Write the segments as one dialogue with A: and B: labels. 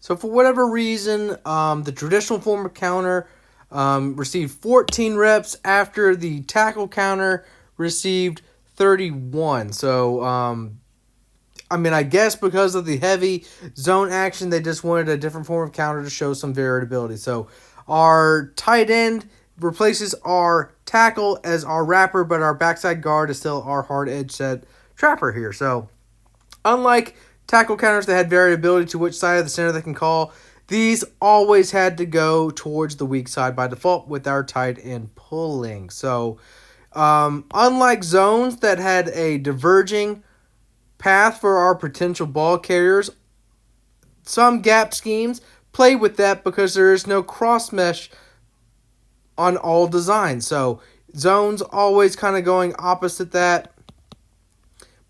A: So for whatever reason, the traditional form of counter received 14 reps after the tackle counter received 31. So, I mean, I guess because of the heavy zone action, they just wanted a different form of counter to show some variability. So our tight end replaces our tackle as our wrapper, but our backside guard is still our hard edge set trapper here. So unlike tackle counters that had variability to which side of the center they can call, these always had to go towards the weak side by default with our tight end pulling. So unlike zones that had a diverging path for our potential ball carriers, some gap schemes play with that because there is no cross mesh on all designs. So zones always kind of going opposite that.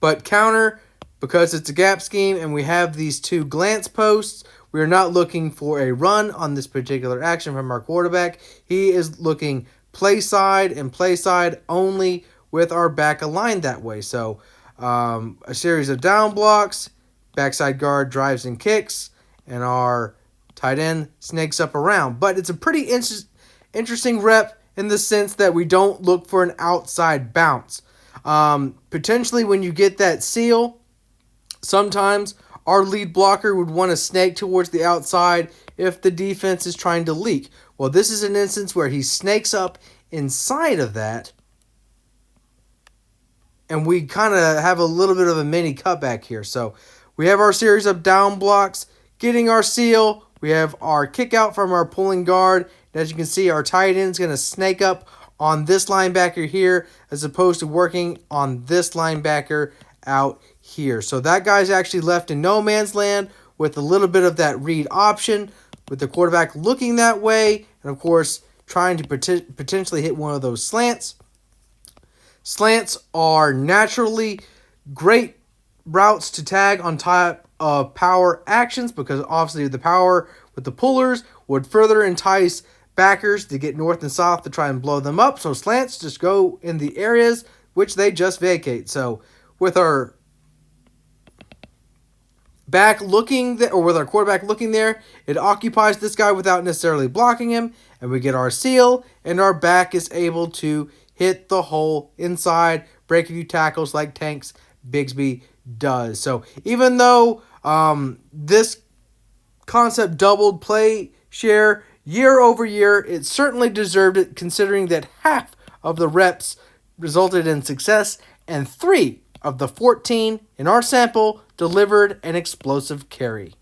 A: But counter, because it's a gap scheme and we have these two glance posts, we are not looking for a run on this particular action from our quarterback. He is looking play side and play side only with our back aligned that way. So a series of down blocks, backside guard drives and kicks, and our tight end snakes up around. But it's a pretty interesting rep in the sense that we don't look for an outside bounce. Potentially when you get that seal, sometimes our lead blocker would want to snake towards the outside if the defense is trying to leak. Well, this is an instance where he snakes up inside of that, and we kind of have a little bit of a mini cutback here. So we have our series of down blocks, getting our seal. We have our kick out from our pulling guard. And as you can see, our tight end is going to snake up on this linebacker here as opposed to working on this linebacker out here. So that guy's actually left in no man's land with a little bit of that read option, with the quarterback looking that way, and of course trying to potentially hit one of those slants. Slants are naturally great routes to tag on top of power actions because obviously the power with the pullers would further entice backers to get north and south to try and blow them up. So slants just go in the areas which they just vacate. So with our back looking or with our quarterback looking there, it occupies this guy without necessarily blocking him, and we get our seal, and our back is able to hit the hole inside, break a few tackles like Tanks Bigsby does. So even though this concept doubled play share year over year, it certainly deserved it considering that half of the reps resulted in success and 3 of the 14 in our sample delivered an explosive carry.